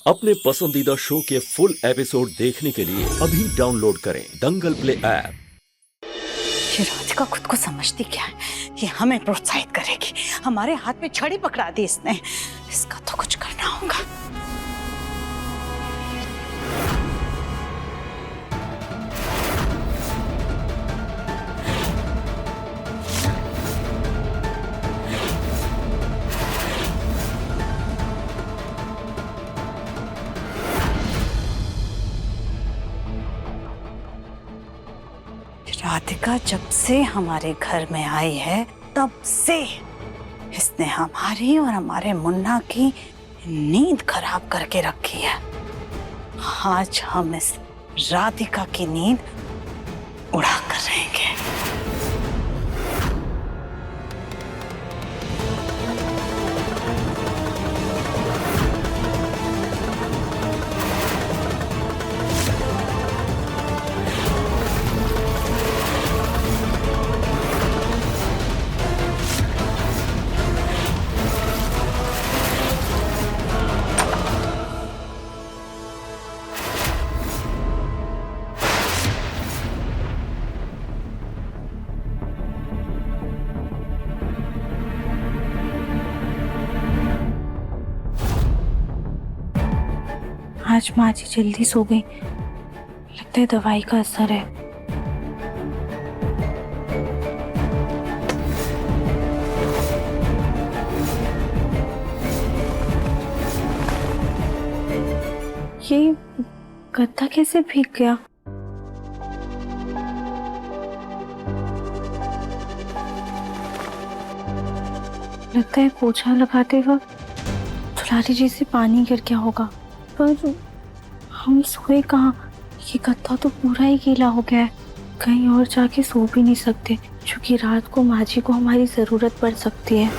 अपने पसंदीदा शो के फुल एपिसोड देखने के लिए अभी डाउनलोड करें दंगल प्ले ऐप। ये राधिका खुद को समझती क्या है? ये हमें प्रोत्साहित करेगी। हमारे हाथ में छड़ी पकड़ा दी इसने। इसका तो कुछ करना होगा। राधिका जब से हमारे घर में आई है तब से इसने हमारी और हमारे मुन्ना की नींद खराब करके रखी है। आज हम इस राधिका की नींद उड़ा कर रहेंगे। आज माँ जी जल्दी सो गई। लगता है दवाई का असर है। ये गद्दा कैसे भीग गया? लगता है पोछा लगाते वक्त दुलारी जी से पानी गिर गया होगा। पर हम सोए कहाँ? ये गद्दा तो पूरा ही गीला हो गया है। कहीं और जाके सो भी नहीं सकते, क्योंकि रात को माँ जी को हमारी ज़रूरत पड़ सकती है।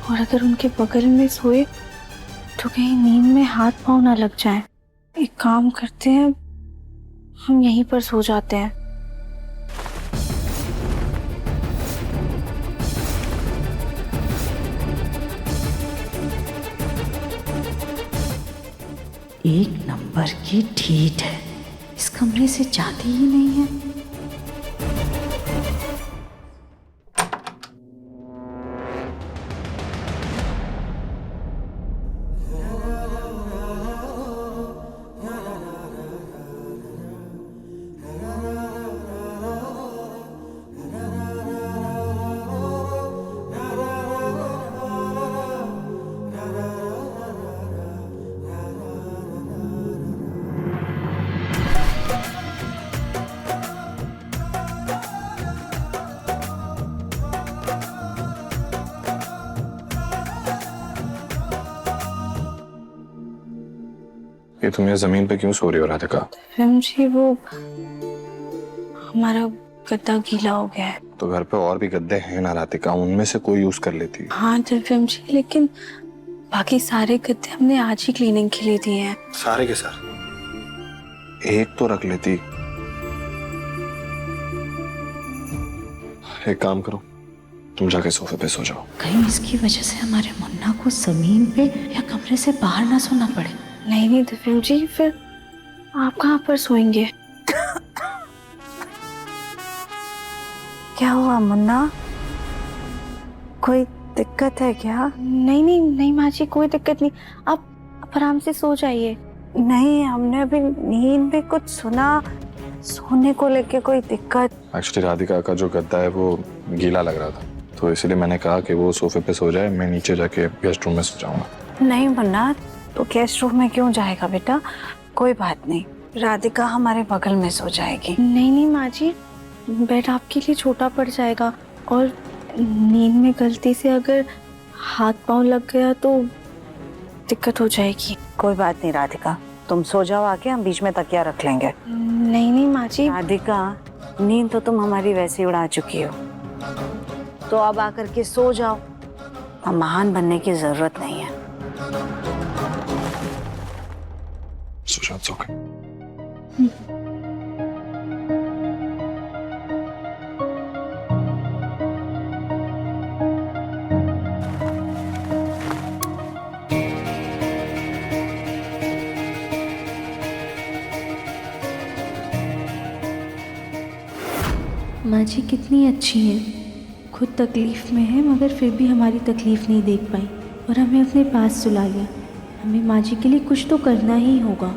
और अगर उनके बगल में सोए तो कहीं नींद में हाथ पाँव ना लग जाए। एक काम करते हैं, हम यहीं पर सो जाते हैं। एक नंबर की ढीठ है, इस कमरे से जाती ही नहीं है। ये तुम ये जमीन पे क्यों सो रही हो राधिका? जी वो हमारा गद्दा गीला हो गया है। तो घर पे और भी गद्दे हैं ना राधिका, उनमें से कोई यूज कर लेती। हाँ दिव्यम जी, लेकिन बाकी सारे गद्दे हमने आज ही क्लीनिंग के लिए दिए हैं। सारे के सारे? एक तो रख लेती। एक काम करो, तुम जाके सोफे पे सो जाओ। कहीं इसकी वजह से हमारे मुन्ना को जमीन पे या कमरे से बाहर ना सोना पड़े। नहीं नहीं दिव्यम जी, फिर आप कहाँ पर सोएंगे? क्या हुआ मुन्ना? कोई दिक्कत है क्या? नहीं नहीं नहीं माँ जी, कोई दिक्कत नहीं। आप आराम से सो जाइए। नहीं, हमने अभी नींद में कुछ सुना, सोने को लेके कोई दिक्कत। एक्चुअली राधिका का जो गद्दा है वो गीला लग रहा था, तो इसलिए मैंने कहा कि वो सोफे पे सो जाए, मैं नीचे जाके गेस्ट रूम में सो जाऊंगा। नहीं मुन्ना, तो गेस्ट रूम में क्यों जाएगा बेटा? कोई बात नहीं, राधिका हमारे बगल में सो जाएगी। नहीं नहीं माँ जी, बेड आपके लिए छोटा पड़ जाएगा, और नींद में गलती से अगर हाथ पांव लग गया तो दिक्कत हो जाएगी। कोई बात नहीं राधिका, तुम सो जाओ आके, हम बीच में तकिया रख लेंगे। नहीं नहीं माँ जी। राधिका, नींद तो तुम हमारी वैसे ही उड़ा चुकी हो, तो अब आकर के सो जाओ। अब महान बनने की जरूरत नहीं है। सो जाओ, it's okay. माँ जी कितनी अच्छी हैं, खुद तकलीफ़ में है मगर फिर भी हमारी तकलीफ़ नहीं देख पाई और हमें अपने पास सुला लिया। हमें माँ जी के लिए कुछ तो करना ही होगा।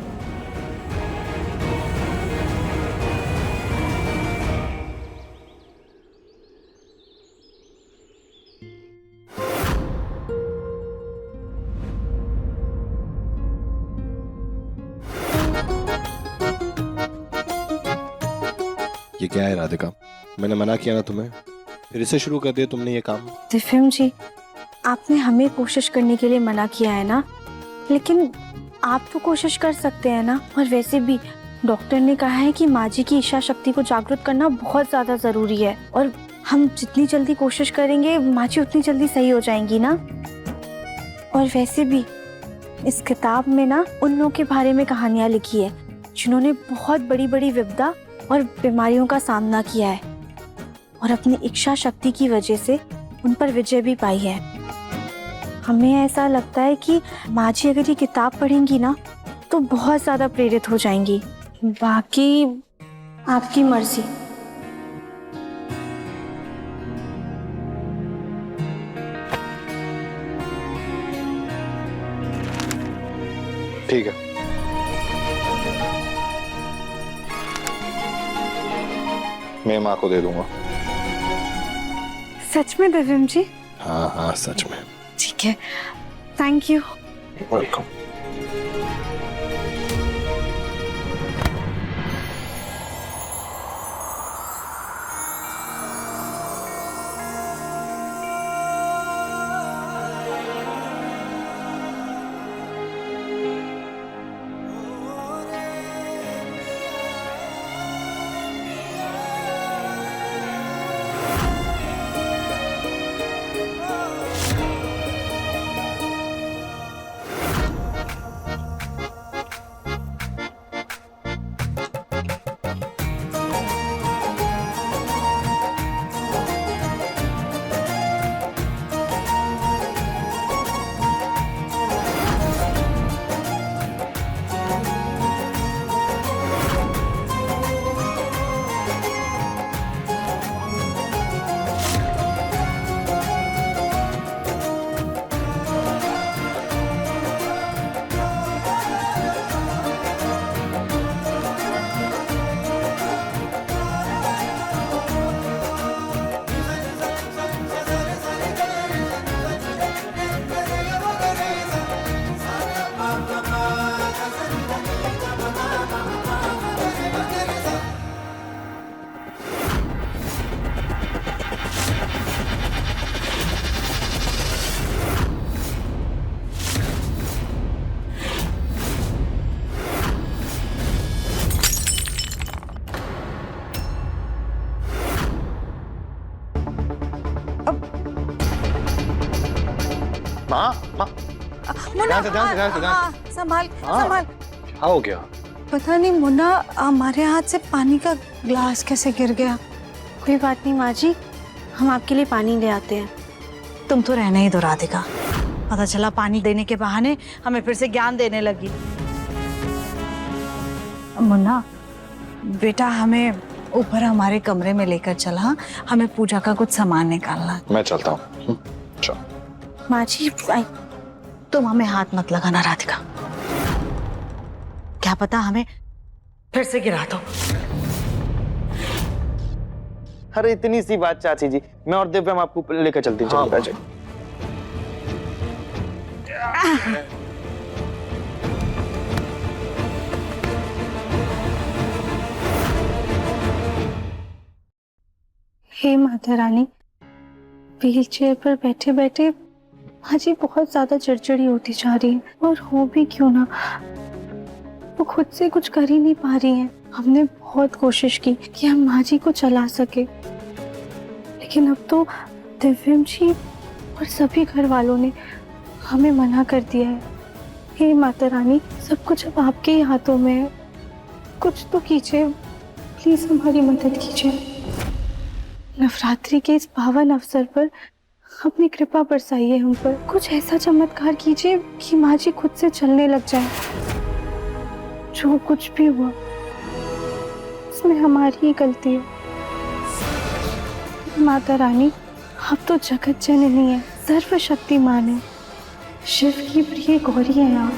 ये क्या है राधिका? मैंने मना किया ना तुम्हें, फिर से शुरू कर दिया तुमने ये काम। दिव्यम जी, आपने हमें कोशिश करने के लिए मना किया है ना, लेकिन आप तो कोशिश कर सकते हैं ना। और वैसे भी डॉक्टर ने कहा है कि माँ जी की इच्छा शक्ति को जागृत करना बहुत ज़्यादा ज़रूरी है और हम जितनी जल्दी कोशिश करेंगे माँ जी उतनी जल्दी सही हो जाएंगी ना। और वैसे भी इस किताब में ना उन लोगों के बारे में कहानियाँ लिखी है जिन्होंने बहुत बड़ी बड़ी विपदा और बीमारियों का सामना किया है और अपनी इच्छा शक्ति की वजह से उन पर विजय भी पाई है। हमें ऐसा लगता है कि माँ जी अगर ये किताब पढ़ेंगी ना तो बहुत ज़्यादा प्रेरित हो जाएंगी। बाकी आपकी मर्जी। ठीक है, मैं माँ को दे दूंगा। सच में दिव्यम जी? हाँ हाँ सच में। ठीक है, थैंक यू। वेलकम। माँ माँ, ध्यान से ध्यान से ध्यान से ध्यान से। संभाल हाँ। संभाल। क्या हो गया? पता नहीं मुन्ना, हमारे हाथ से पानी का ग्लास कैसे गिर गया। कोई बात नहीं माँ जी, हम आपके लिए पानी ले आते हैं। तुम तो रहने ही दो राधिका, पता चला पानी देने के बहाने हमें फिर से ज्ञान देने लगी। मुन्ना बेटा, हमें ऊपर हमारे कमरे में लेकर चला, हमें पूजा का कुछ सामान निकालना है। मैं चलता हूँ। चल। माँ जी तुम हमें हाथ मत लगाना राधिका, क्या पता हमें फिर से गिरा दो। अरे इतनी सी बात चाची जी, मैं और दिव्या हम आपको लेकर चलती हैं। हाँ, चलिए, हे माता रानी, व्हील चेयर पर बैठे बैठे माँ जी बहुत ज्यादा चिड़चिड़ी होती जा रही है और हो भी क्यों ना, वो खुद से कुछ कर ही नहीं पा रही हैं। हमने बहुत कोशिश की कि हम माँ जी को चला सके, लेकिन अब तो दिव्यम जी और सभी घर वालों ने हमें मना कर दिया है। हे माता रानी, सब कुछ अब आपके ही हाथों में है, कुछ तो कीजिए, प्लीज हमारी मदद कीजिए। नवरात्रि के इस पावन अवसर पर अपनी कृपा बरसाइए हम पर, कुछ ऐसा चमत्कार कीजिए कि माँ जी खुद से चलने लग जाए। जो कुछ भी हुआ इसमें हमारी ही गलती है। माता रानी आप तो जगत जननी है, सर्वशक्तिमान है, शिव की प्रिय गौरी है आप।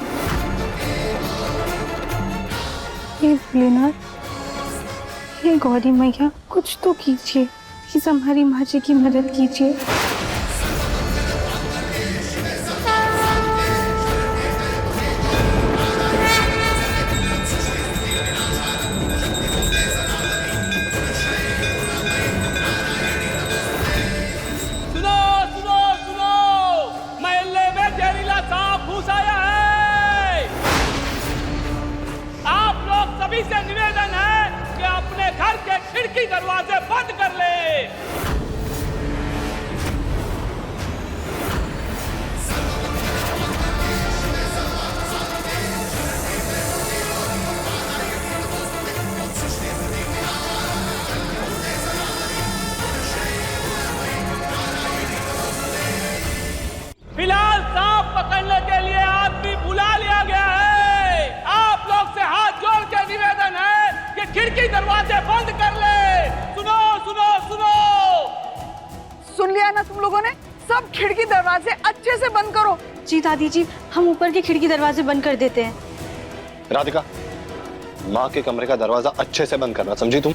हे भोलेनाथ, हे गौरी मैया, कुछ तो कीजिए, प्लीज हमारी माँ जी की मदद कीजिए। सुनो सुनो सुनो, महल्ले में जहरीला सांप घुस आया है। आप लोग सभी से निवेदन है कि अपने घर के खिड़की दरवाजे बंद कर ले। फिलहाल सांप पकड़ने के लिए आदमी बुला लिया गया है। आप लोग से हाथ जोड़ के निवेदन है कि खिड़की दरवाजे बंद कर ले। सुनो सुनो सुनो, सुन लिया ना तुम लोगों ने? सब खिड़की दरवाजे अच्छे से बंद करो। जी दादी जी, हम ऊपर के खिड़की दरवाजे बंद कर देते हैं। राधिका, माँ के कमरे का दरवाजा अच्छे से बंद करना, समझी तुम?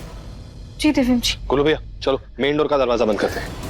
जी दिव्यम जी। कुल्लू भैया चलो मेन डोर का दरवाजा बंद करते हैं।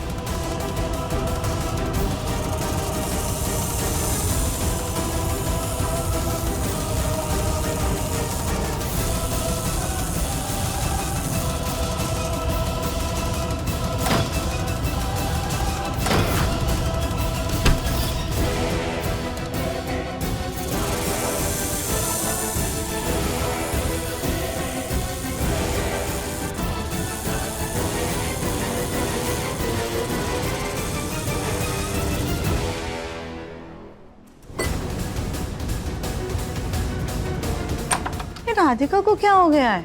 राधिका को क्या हो गया है?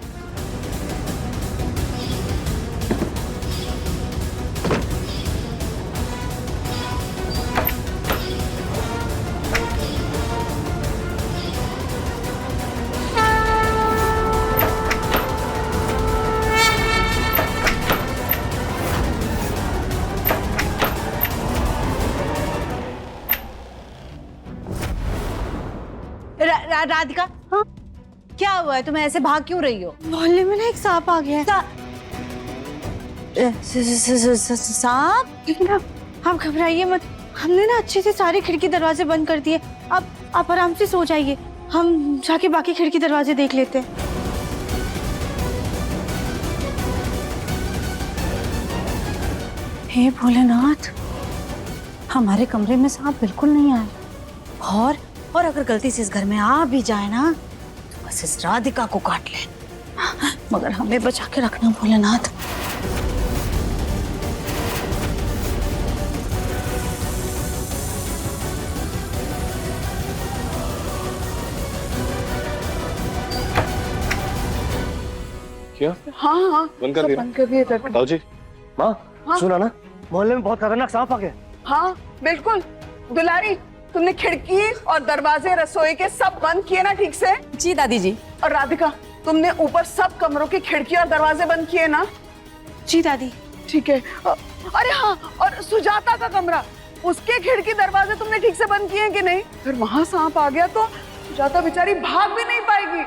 राधिका, हाँ? क्या हुआ है? तुम ऐसे भाग क्यों रही हो? मोहल्ले में ना एक सांप आ गया है। सांप? लेकिन आप घबराइए मत, हमने ना अच्छे से सारे खिड़की दरवाजे बंद कर दिए। अब आप आराम से सो जाइए, हम जाके बाकी खिड़की दरवाजे देख लेते हैं। हे भोलेनाथ, हमारे कमरे में सांप बिल्कुल नहीं आए, और अगर गलती से इस घर में आ भी जाए ना तो बस इस राधिका को काट ले, मगर हमें बचा के रखना भोलेनाथ। क्या? हाँ हाँ बंद कर दिया? बंद कर दिए कर। ताऊ जी, माँ हाँ? सुना ना, मोहल्ले में बहुत खतरनाक सांप आ गया। हाँ बिल्कुल। दुलारी, तुमने खिड़की और दरवाजे रसोई के सब बंद किए ना ठीक से? जी दादी जी। और राधिका, तुमने ऊपर सब कमरों की खिड़की और दरवाजे बंद किए ना? जी दादी। ठीक है। अरे हाँ, और सुजाता का कमरा, उसके खिड़की दरवाजे तुमने ठीक से बंद किए कि नहीं? फिर वहां सांप आ गया तो सुजाता बेचारी भाग भी नहीं पाएगी।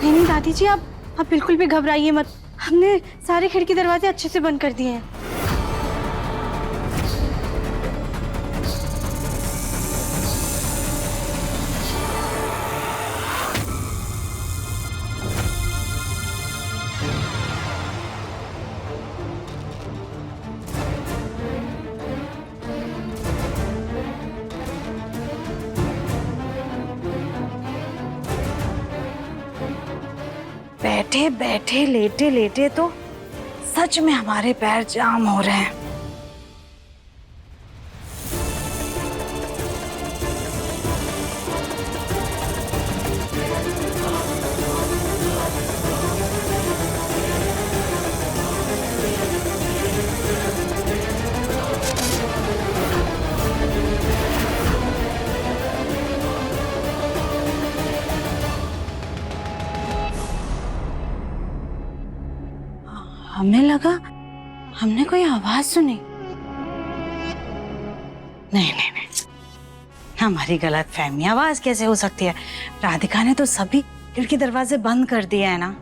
नहीं दादी जी, आप बिल्कुल भी घबराइए मत, हमने सारे खिड़की दरवाजे अच्छे से बंद कर दिए हैं। बैठे बैठे लेटे लेटे तो सच में हमारे पैर जाम हो रहे हैं। हमें लगा हमने कोई आवाज सुनी? नहीं नहीं नहीं, हमारी गलत फहमी। आवाज कैसे हो सकती है? राधिका ने तो सभी खिड़की दरवाजे बंद कर दिए है ना।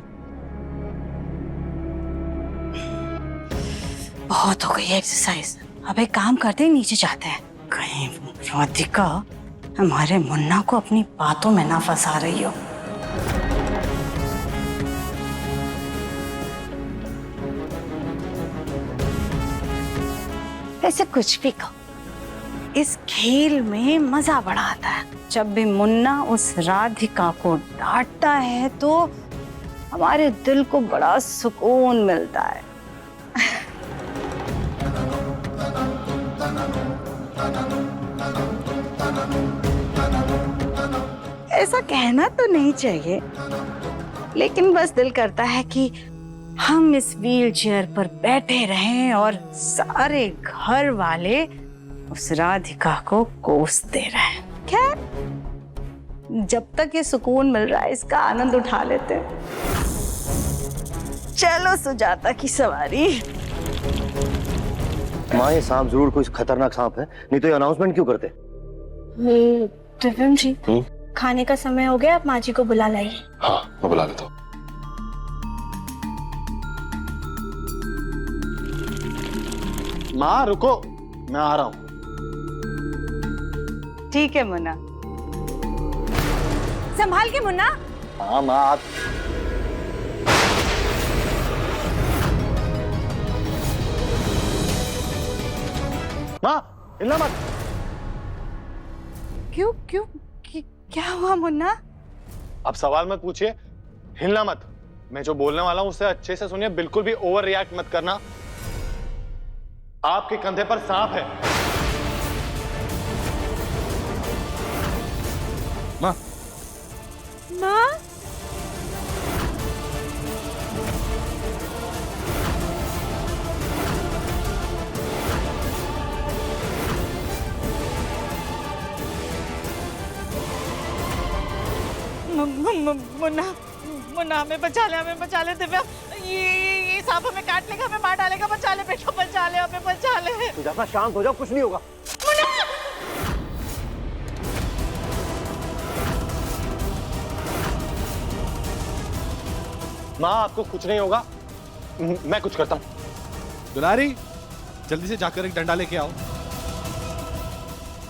बहुत हो गई एक्सरसाइज, अब एक काम करते हैं, नीचे जाते हैं। कहीं राधिका हमारे मुन्ना को अपनी बातों में ना फंसा रही हो। ऐसे कुछ भी कहो, इस खेल में मजा बड़ा आता है। जब भी मुन्ना उस राधिका को डांटता है तो हमारे दिल को बड़ा सुकून मिलता है। ऐसा कहना तो नहीं चाहिए, लेकिन बस दिल करता है कि हम इस व्हील चेयर पर बैठे रहें और सारे घर वाले उस राधिका को कोसते रहें। खैर, जब तक ये सुकून मिल रहा है इसका आनंद उठा लेते हैं। चलो सुजाता की सवारी। माँ, ये सांप जरूर कोई खतरनाक सांप है, नहीं तो ये अनाउंसमेंट क्यों करते? दिव्यम जी, खाने का समय हो गया, आप माँ जी को बुला लाइए। हाँ, मैं बुला लेता हूँ। माँ रुको, मैं आ रहा हूँ। ठीक है मुन्ना, संभाल के मुन्ना। हाँ माँ, आप माँ हिलना मत। क्यों क्यों क्या हुआ मुन्ना? अब सवाल मत पूछिए, हिलना मत। मैं जो बोलने वाला हूं उसे अच्छे से सुनिए, बिल्कुल भी ओवर रिएक्ट मत करना। आपके कंधे पर सांप है। माँ, माँ, मुन्ना मुन्ना, हमें बचा ले दिव्या। ये सांप हमें काट लेगा, हमें मार डालेगा। बचा ले बेटा, बचा ले, हमें बचा ले। सुजाता शांत हो जाओ, कुछ नहीं होगा। माँ, आपको कुछ नहीं होगा, मैं कुछ करता हूं। दुलारी, जल्दी से जाकर एक डंडा लेके आओ।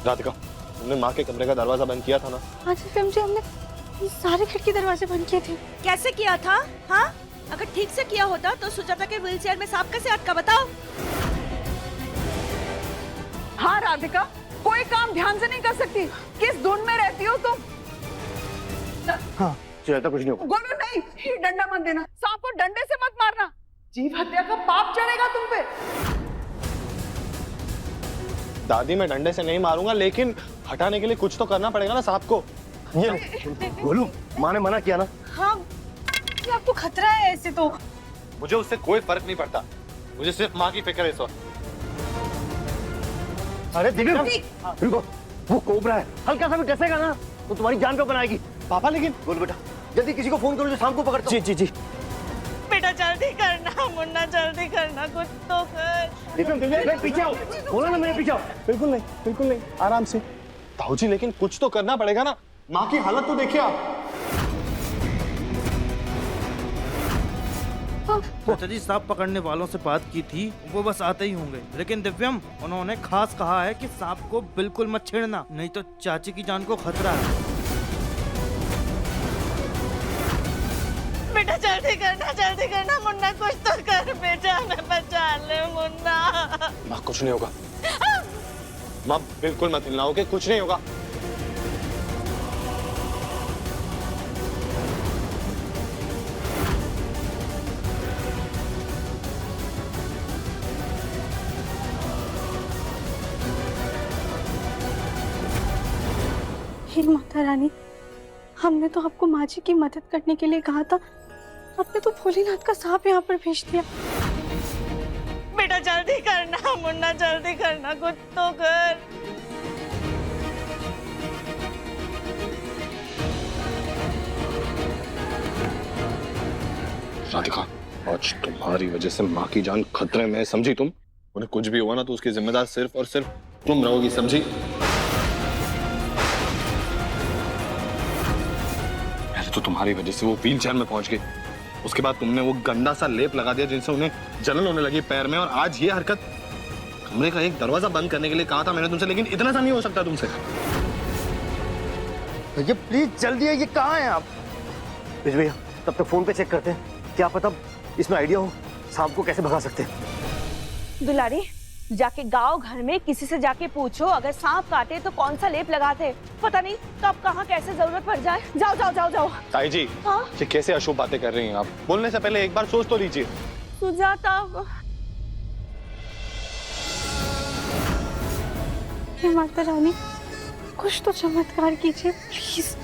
राधिका, तुमने माँ के कमरे का दरवाजा बंद किया था ना? हाँ दिव्यम जी, हमने सारे खिड़की दरवाजे बंद किए थे। कैसे किया था? हाँ, अगर ठीक से किया होता तो सुजाता के व्हीलचेयर में सांप कैसे अटका, बताओ? हाँ राधिका, कोई काम ध्यान से नहीं कर सकती। किस धुन में रहती हो तुम? हाँ सुजाता, कुछ नहीं होगा। गोलू नहीं, ये डंडा मत देना। सांप को डंडे से मत मारना, जीव हत्या का पाप चढ़ेगा तुम पे। दादी, मैं डंडे से नहीं मारूंगा, लेकिन हटाने के लिए कुछ तो करना पड़ेगा ना सांप को। ये गोलू, माँ ने मना किया ना। हाँ, ये आपको खतरा है ऐसे तो। मुझे उससे कोई फर्क नहीं पड़ता, मुझे सिर्फ माँ की फिक्र है इस वक्त। अरे दिव्या, रुको, वो कोबरा है, हल्का सा भी डसेगा ना तो तुम्हारी जान पे बनाएगी। पापा, लेकिन बोलो बेटा, जल्दी किसी को फोन करो जो शाम को पकड़ता। जी जी जी। बेटा जल्दी करना, मुन्ना जल्दी करना, कुछ तो कर। दिव्या, पीछे आओ, बोलो ना मेरे पीछे आओ। बिल्कुल नहीं, आराम से। ताऊजी, लेकिन कुछ तो करना पड़ेगा ना, माँ की हालत तो देखिए आप। चाचा जी, सांप पकड़ने वालों से बात की थी, वो बस आते ही होंगे। लेकिन दिव्यम, उन्होंने खास कहा है कि सांप को बिल्कुल मत छेड़ना, नहीं तो चाची की जान को खतरा है। बेटा जल्दी करना, मुन्ना कुछ तो कर बेटा, हमें बचा ले मुन्ना। माँ, कुछ नहीं होगा। माँ, बिल्कुल मत हिलना, ओके? कुछ नहीं होगा। हे माता रानी, हमने तो आपको माँ जी की मदद करने के लिए कहा था, आपने तो भोलेनाथ का सांप यहाँ पर भेज दिया। बेटा जल्दी करना मुन्ना, जल्दी करना, कुछ तो कर। राधिका, आज तुम्हारी वजह से माँ की जान खतरे में है, समझी तुम? उन्हें कुछ भी हुआ ना तो उसकी जिम्मेदार सिर्फ और सिर्फ तुम रहोगी, समझी? पहले तो तुम्हारी वजह से वो व्हीलचेयर में पहुंच गई, उसके बाद तुमने वो गंदा सा लेप लगा दिया जिनसे उन्हें जलन होने लगी पैर में, और आज ये हरकत। कमरे का एक दरवाजा बंद करने के लिए कहा था मैंने तुमसे, लेकिन इतना सा नहीं हो सकता तुमसे। भैया प्लीज जल्दी है, ये कहाँ है आप? विजय भैया तब तक फोन पे चेक करते हैं, क्या पता इसमें आइडिया हो सांप को कैसे भगा सकते हैं। दुलारी, जाके गांव घर में किसी से जाके पूछो, अगर सांप काटे तो कौन सा लेप लगाते, पता नहीं कब कहाँ कैसे जरूरत पड़ जाए। जाओ जाओ जाओ जाओ। ताई जी, हाँ? ये कैसे अशुभ बातें कर रही हैं आप? बोलने से पहले एक बार सोच तो लीजिए। सुजाता, हे माता रानी, कुछ तो चमत्कार कीजिए प्लीज।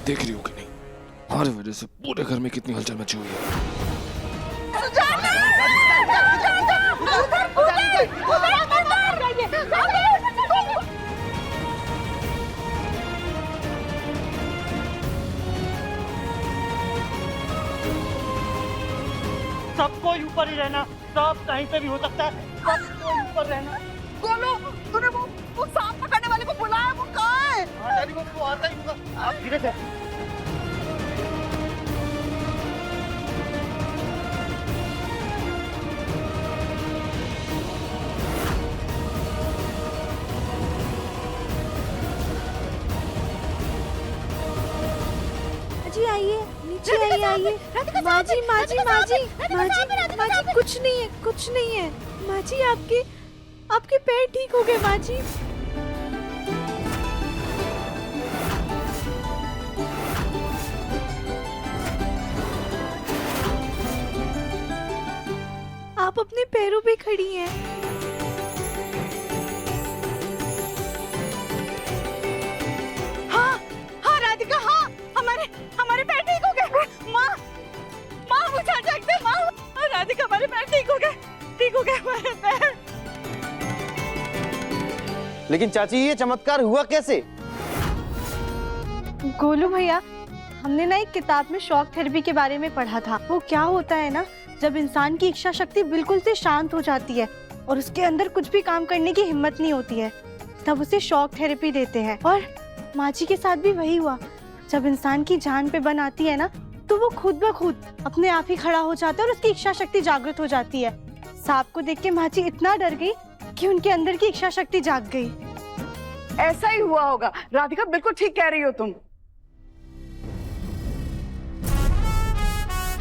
देख रही हो कि नहीं, हमारी वजह से पूरे घर में कितनी हलचल मची हुई है। सबको ऊपर ही रहना, सब कहीं पे भी हो सकता है, सबको ऊपर रहना। गोलू, तूने वो सांप पकड़ने वाले को बुलाया, वो कहाँ है? डैडी को आता ही होगा। आप धीरे से। जी आइए, नीचे आइए, आइए। माजी माजी माजी माजी माजी, कुछ नहीं है, कुछ नहीं है माजी। आपके पैर ठीक हो गए माजी। आप अपने पैरों पे खड़ी हैं। हाँ हाँ राधिका, हाँ हमारे पैर ठीक हो गए। माँ मुझे जाग दे माँ। राधिका, हमारे पैर ठीक हो गए हमारे पैर। लेकिन चाची ये चमत्कार हुआ कैसे? गोलू भैया, हमने ना एक किताब में शॉक थेरेपी के बारे में पढ़ा था। वो क्या होता है ना, जब इंसान की इच्छा शक्ति बिल्कुल से शांत हो जाती है और उसके अंदर कुछ भी काम करने की हिम्मत नहीं होती है, तब उसे शॉक थेरेपी देते हैं। और माची के साथ भी वही हुआ। जब इंसान की जान पे बन आती है ना, तो वो खुद ब खुद अपने आप ही खड़ा हो जाता है और उसकी इच्छा शक्ति जागृत हो जाती है। सांप को देख के माची इतना डर गई कि उनके अंदर की इच्छा शक्ति जाग गई। ऐसा ही हुआ होगा। राधिका बिल्कुल ठीक कह रही हो तुम।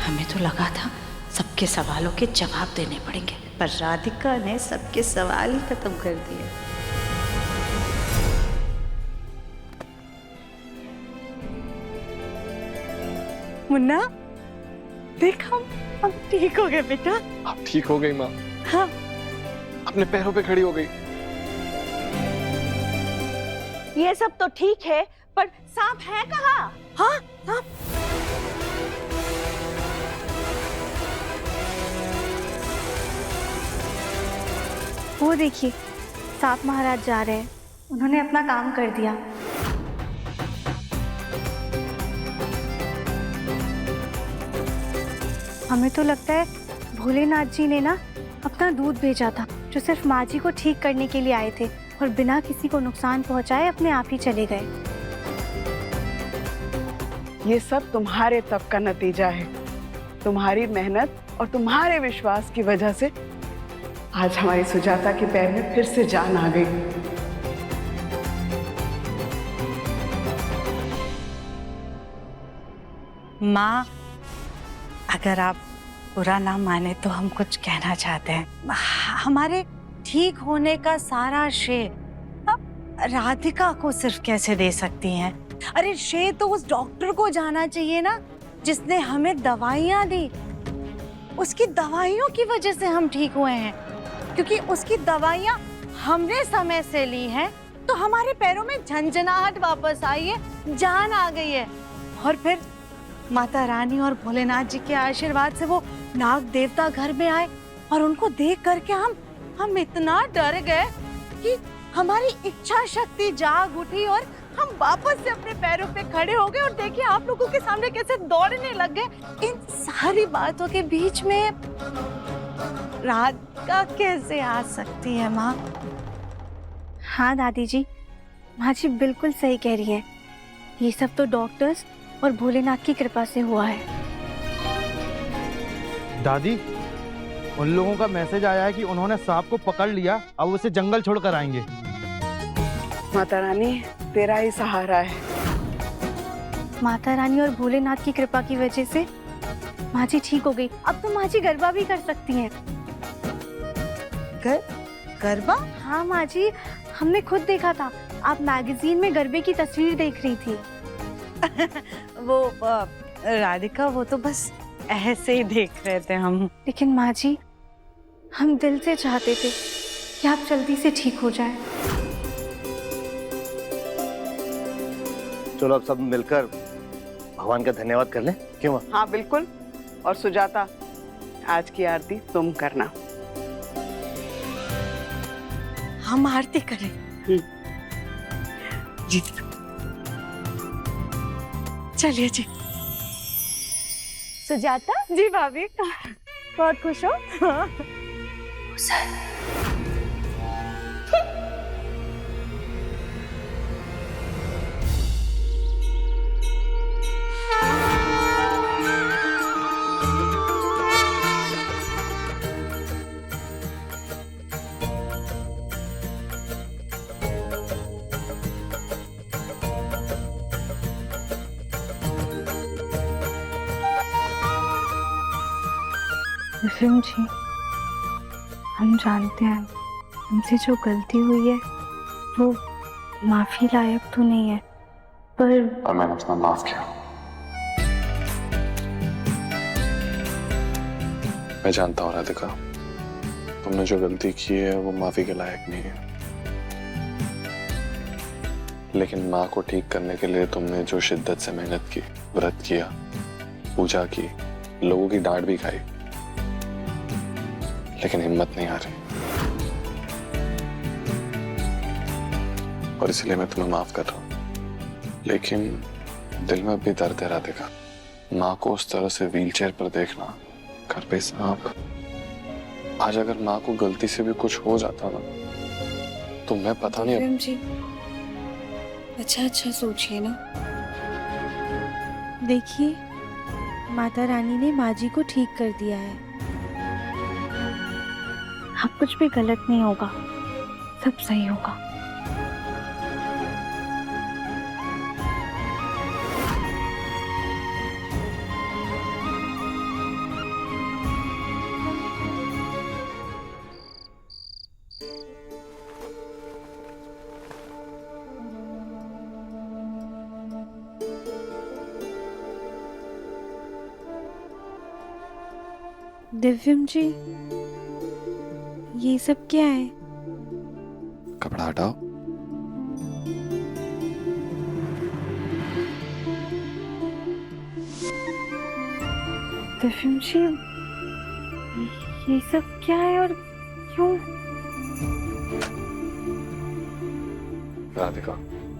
हमें तो लगा था सबके सवालों के जवाब देने पड़ेंगे, पर राधिका ने सबके सवाल ही खत्म कर दिए। मुन्ना, देख हम ठीक हो गए बेटा। आप ठीक हो गई माँ? हाँ, अपने पैरों पे खड़ी हो गई। ये सब तो ठीक है, पर सांप है कहाँ? हाँ सांप। वो देखिए, सांप महाराज जा रहे हैं। उन्होंने अपना काम कर दिया। हमें तो लगता है भोलेनाथ जी ने ना अपना दूध भेजा था, जो सिर्फ माँ जी को ठीक करने के लिए आए थे, और बिना किसी को नुकसान पहुंचाए अपने आप ही चले गए। ये सब तुम्हारे तप का नतीजा है। तुम्हारी मेहनत और तुम्हारे विश्वास की वजह से आज हमारी सुजाता के पैर में फिर से जान आ गई। माँ, अगर आप बुरा ना माने तो हम कुछ कहना चाहते हैं। हमारे ठीक होने का सारा श्रेय अब राधिका को सिर्फ कैसे दे सकती हैं? अरे श्रेय तो उस डॉक्टर को जाना चाहिए ना, जिसने हमें दवाइयाँ दी। उसकी दवाइयों की वजह से हम ठीक हुए हैं, क्योंकि उसकी दवाइयाँ हमने समय से ली हैं, तो हमारे पैरों में झंझनाहट वापस आई है, जान आ गई है। और फिर माता रानी और भोलेनाथ जी के आशीर्वाद से वो नाग देवता घर में आए, और उनको देख करके हम इतना डर गए कि हमारी इच्छा शक्ति जाग उठी और हम वापस से अपने पैरों पे खड़े हो गए। और देखिए आप लोगों के सामने कैसे दौड़ने लग गए। इन सारी बातों के बीच में राधिका कैसे आ सकती है माँ? हाँ दादी जी, माँ जी बिल्कुल सही कह रही हैं। ये सब तो डॉक्टर्स और भोलेनाथ की कृपा से हुआ है। दादी, उन लोगों का मैसेज आया है कि उन्होंने सांप को पकड़ लिया, अब उसे जंगल छोड़कर आएंगे। माता रानी तेरा ही सहारा है। माता रानी और भोलेनाथ की कृपा की वजह से माँ जी ठीक हो गई। अब तो माँ जी गरबा भी कर सकती हैं। गरबा? हाँ माँ जी, हमने खुद देखा था। आप मैगजीन में गरबे की तस्वीर देख रही थी। वो राधिका, वो तो बस ऐसे ही देख रहे थे हम। लेकिन माँ जी, हम दिल से चाहते थे कि आप जल्दी से ठीक हो जाए। चलो अब सब मिलकर भगवान का धन्यवाद कर लें, क्यों माँ? हाँ बिल्कुल। और सुजाता, आज की आरती तुम करना। हम आरती करें? जी चलिए जी। सुजाता जी भाभी, बहुत खुश हो? दिव्यम जी, हम जानते हैं हमसे जो गलती हुई है वो माफी लायक तो नहीं है, पर मैंने उसने माफ किया। मैं जानता हूँ राधिका, तुमने जो गलती की है वो माफी के लायक नहीं है, लेकिन माँ को ठीक करने के लिए तुमने जो शिद्दत से मेहनत की, व्रत किया, पूजा की, लोगों की डांट भी खाई, लेकिन हिम्मत नहीं आ रही। और इसलिए मैं तुम्हें माफ कर रहा हूं, लेकिन दिल में भी दर्द है राधिका। माँ को उस तरह से व्हीलचेयर पर देखना, घर पे सांप। आज अगर माँ को गलती से भी कुछ हो जाता ना, तो मैं पता नहीं। दिव्यम जी, अच्छा सोचिए ना। देखिए, माता रानी ने माँ जी को ठीक कर दिया है। अब कुछ भी गलत नहीं होगा, सब सही होगा। दिव्यम जी, ये सब क्या है? कपड़ा हटाओ। दिव्यम जी, ये सब क्या है और क्यों? राधिका,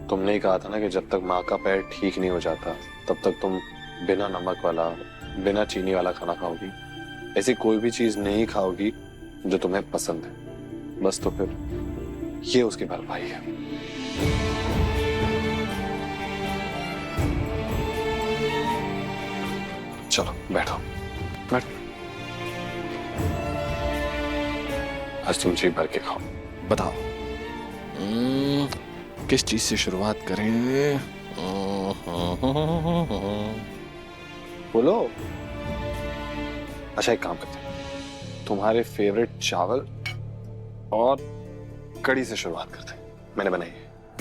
तुमने ही कहा था ना कि जब तक माँ का पैर ठीक नहीं हो जाता तब तक तुम बिना नमक वाला, बिना चीनी वाला खाना खाओगी। ऐसी कोई भी चीज नहीं खाओगी जो तुम्हें पसंद है। बस तो फिर ये उसकी भरपाई है। चलो बैठो, बैठ। आज तुम जी भर के खाओ। बताओ, किस चीज से शुरुआत करें? बोलो। अच्छा, एक काम करते हैं, तुम्हारे फेवरेट चावल और कढ़ी से शुरुआत करते हैं। मैंने बनाई है।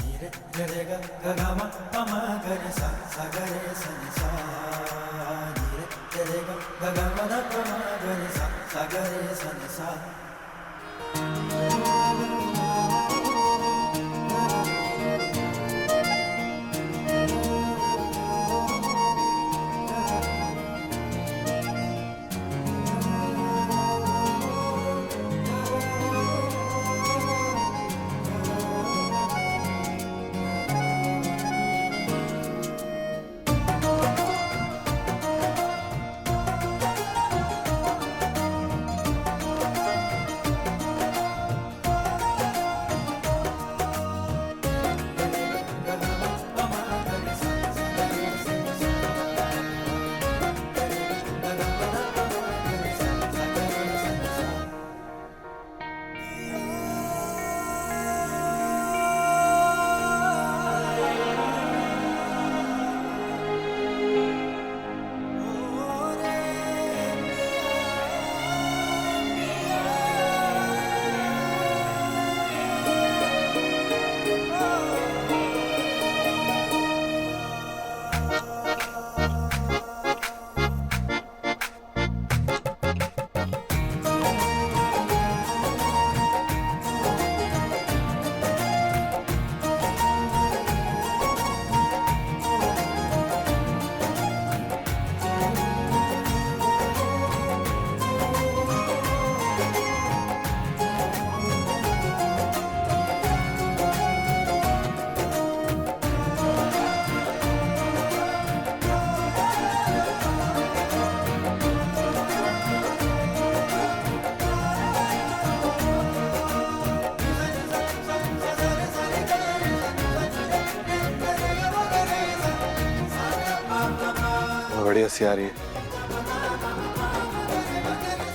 बड़ी हंसी आ रही है।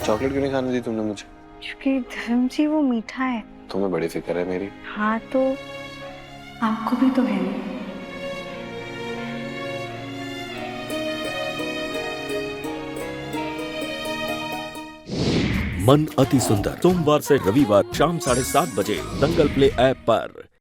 चॉकलेट क्यों नहीं खाने दी तुमने मुझे? क्योंकि धर्म जी वो मीठा है। तुम्हें बड़ी फिक्र है मेरी। हाँ तो आपको भी तो है। मन अति सुंदर सोमवार से रविवार शाम 7:30 बजे दंगल प्ले ऐप पर।